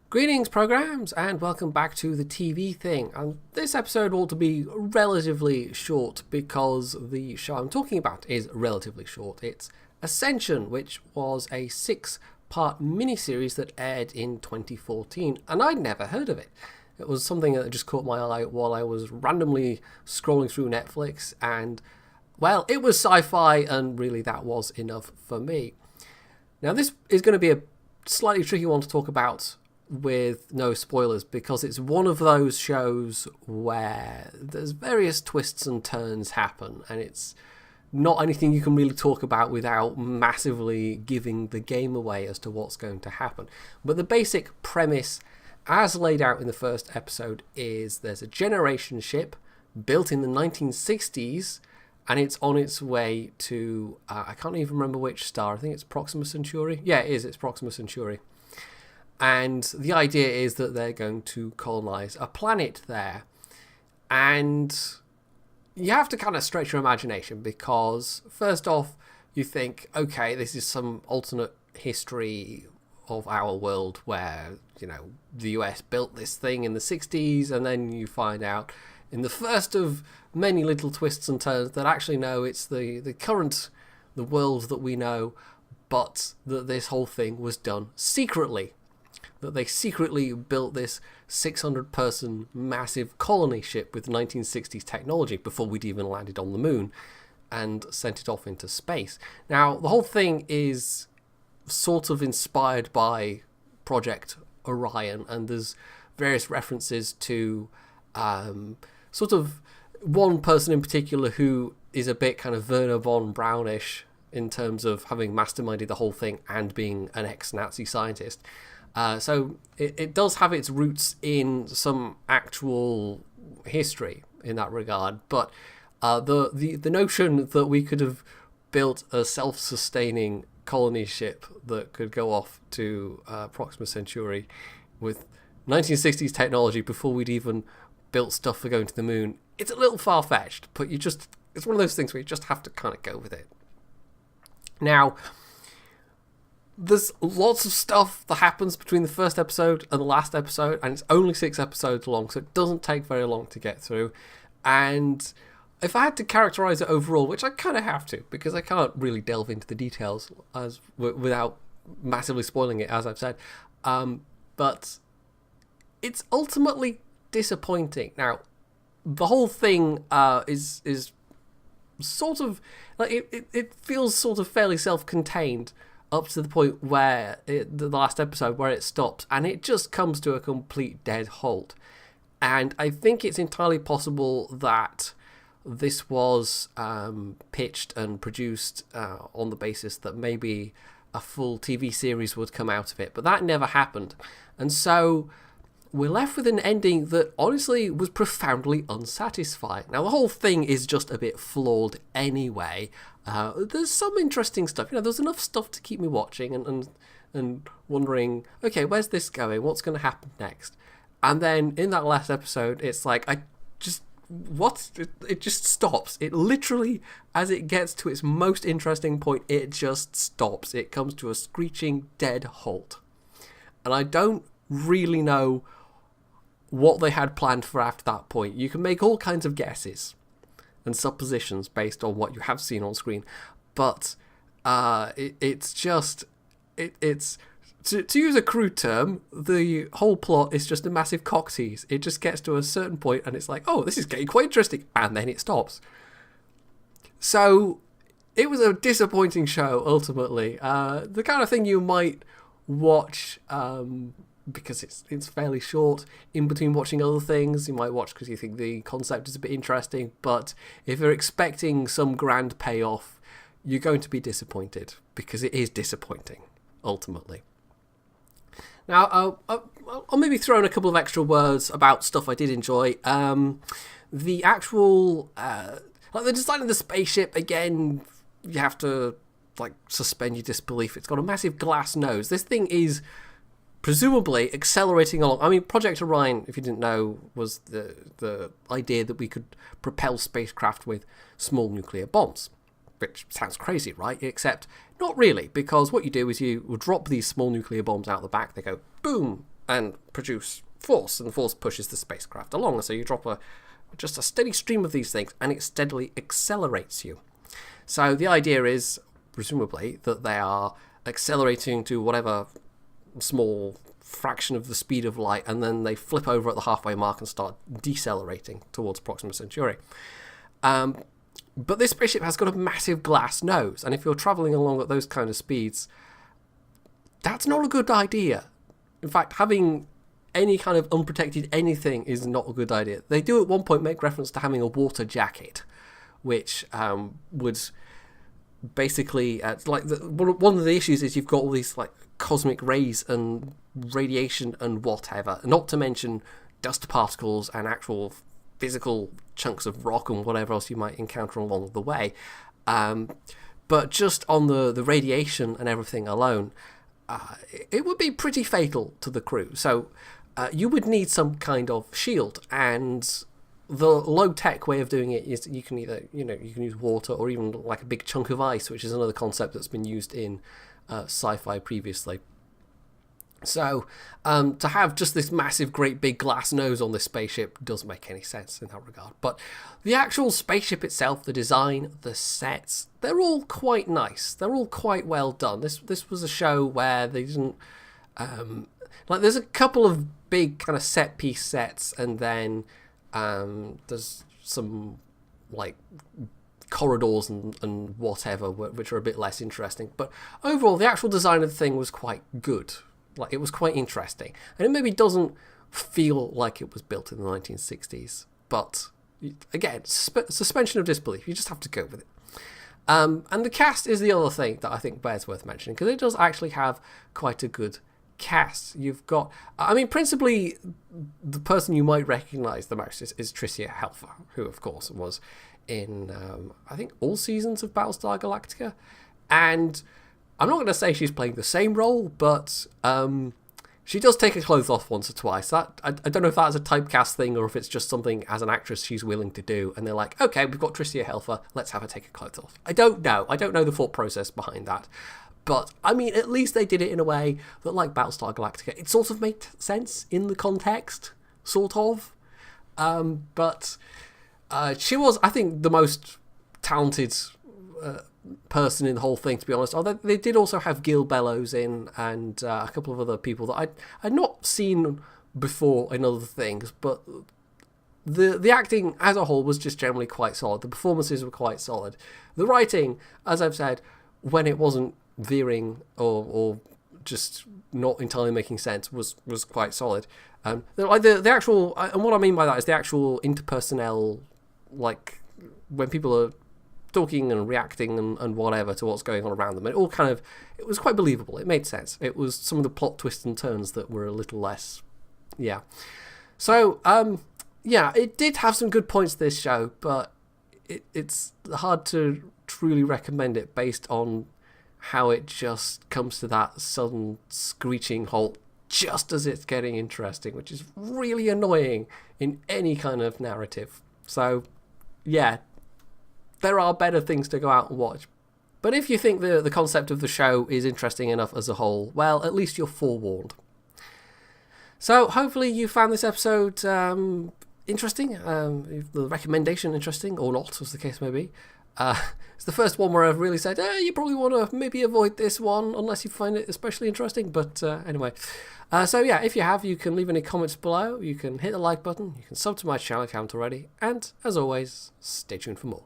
Greetings, programs, and welcome back to the TV thing. And this episode ought to be relatively short because the show I'm talking about is relatively short. It's Ascension, which was a 6-part miniseries that aired in 2014, and I'd never heard of it. It was something that just caught my eye while I was randomly scrolling through Netflix, and, well, it was sci-fi, and really that was enough for me. Now, this is going to be a slightly tricky one to talk about with no spoilers, because it's one of those shows where there's various twists and turns happen, and it's not anything you can really talk about without massively giving the game away as to what's going to happen. But the basic premise, as laid out in the first episode, is there's a generation ship built in the 1960s, and it's on its way to, I can't even remember which star, I think it's Proxima Centauri. Yeah, it is, it's Proxima Centauri. And the idea is that they're going to colonize a planet there. And you have to kind of stretch your imagination, because first off, you think, okay, this is some alternate history of our world where, you know, the US built this thing in the 60s, and then you find out in the first of many little twists and turns that actually, no, it's the world that we know, but that this whole thing was done secretly. That they secretly built this 600-person massive colony ship with 1960s technology before we'd even landed on the moon and sent it off into space. Now, the whole thing is sort of inspired by Project Orion, and there's various references to sort of one person in particular who is a bit kind of Werner von Braunish in terms of having masterminded the whole thing and being an ex-Nazi scientist. So it does have its roots in some actual history in that regard, but the notion that we could have built a self-sustaining colony ship that could go off to Proxima Centauri with 1960s technology before we'd even built stuff for going to the moon, it's a little far-fetched, but it's one of those things where you just have to kind of go with it. Now, there's lots of stuff that happens between the first episode and the last episode, and it's only 6 episodes long, so it doesn't take very long to get through. And if I had to characterize it overall, which I kind of have to, because I can't really delve into the details without massively spoiling it, as I've said, but it's ultimately disappointing. Now, the whole thing is sort of like it feels sort of fairly self-contained up to the point where the last episode where it stops, and it just comes to a complete dead halt. And I think it's entirely possible that this was pitched and produced on the basis that maybe a full TV series would come out of it, but that never happened. And so we're left with an ending that honestly was profoundly unsatisfying. Now, the whole thing is just a bit flawed anyway. There's some interesting stuff. You know, there's enough stuff to keep me watching and wondering, okay, where's this going? What's going to happen next? And then in that last episode, it's like, it just stops. It literally, as it gets to its most interesting point, it just stops. It comes to a screeching dead halt. And I don't really know what they had planned for after that point. You can make all kinds of guesses and suppositions based on what you have seen on screen, but it's to use a crude term, the whole plot is just a massive cock tease. It just gets to a certain point and it's like, oh, this is getting quite interesting, and then it stops. So it was a disappointing show ultimately. The kind of thing you might watch because it's fairly short in between watching other things. You might watch because you think the concept is a bit interesting, but if you're expecting some grand payoff, you're going to be disappointed, because it is disappointing ultimately. Now, I'll maybe throw in a couple of extra words about stuff I did enjoy. The actual like the design of the spaceship, again, you have to like suspend your disbelief. It's got a massive glass nose. This thing is presumably accelerating along. I mean, Project Orion, if you didn't know, was the idea that we could propel spacecraft with small nuclear bombs, which sounds crazy, right? Except not really, because what you do is you will drop these small nuclear bombs out the back, they go boom, and produce force, and the force pushes the spacecraft along. So you drop just a steady stream of these things, and it steadily accelerates you. So the idea is, presumably, that they are accelerating to whatever small fraction of the speed of light, and then they flip over at the halfway mark and start decelerating towards Proxima Centauri. But this spaceship has got a massive glass nose, and if you're travelling along at those kind of speeds, that's not a good idea. In fact, having any kind of unprotected anything is not a good idea. They do at one point make reference to having a water jacket, which would basically one of the issues is you've got all these like cosmic rays and radiation and whatever, not to mention dust particles and actual physical chunks of rock and whatever else you might encounter along the way. But just on the radiation and everything alone, it would be pretty fatal to the crew. So you would need some kind of shield, and the low-tech way of doing it is you can either, you can use water or even like a big chunk of ice, which is another concept that's been used in sci-fi previously. So to have just this massive, great big glass nose on this spaceship doesn't make any sense in that regard. But the actual spaceship itself, the design, the sets, they're all quite nice. They're all quite well done. This was a show where they didn't... there's a couple of big kind of set-piece sets, and then there's some like corridors and whatever, which are a bit less interesting. But overall, the actual design of the thing was quite good. Like, it was quite interesting, and it maybe doesn't feel like it was built in the 1960s. But again, suspension of disbelief. You just have to go with it. And the cast is the other thing that I think bears worth mentioning, because it does actually have quite a good cast. You've got, principally, the person you might recognise the most is Tricia Helfer, who, of course, was in, I think, all seasons of Battlestar Galactica. And I'm not going to say she's playing the same role, but she does take her clothes off once or twice. I don't know if that's a typecast thing or if it's just something as an actress she's willing to do. And they're like, okay, we've got Tricia Helfer, let's have her take her clothes off. I don't know the thought process behind that. But, at least they did it in a way that, like Battlestar Galactica, it sort of made sense in the context, sort of. But she was, I think, the most talented person in the whole thing, to be honest. Although they did also have Gil Bellows in, and a couple of other people that I'd not seen before in other things, but the acting as a whole was just generally quite solid. The performances were quite solid. The writing, as I've said, when it wasn't veering or just not entirely making sense, was quite solid. The actual, and what I mean by that is the actual interpersonnel, like when people are talking and reacting and whatever to what's going on around them, it was quite believable. It made sense. It was some of the plot twists and turns that were a little less, So, it did have some good points, this show, but it's hard to truly recommend it based on how it just comes to that sudden screeching halt just as it's getting interesting, which is really annoying in any kind of narrative. So, there are better things to go out and watch. But if you think the concept of the show is interesting enough as a whole, well, at least you're forewarned. So hopefully you found this episode interesting, the recommendation interesting, or not, as the case may be. It's the first one where I've really said, you probably want to maybe avoid this one unless you find it especially interesting. But anyway, if you have, you can leave any comments below. You can hit the like button. You can sub to my channel if you haven't already. And as always, stay tuned for more.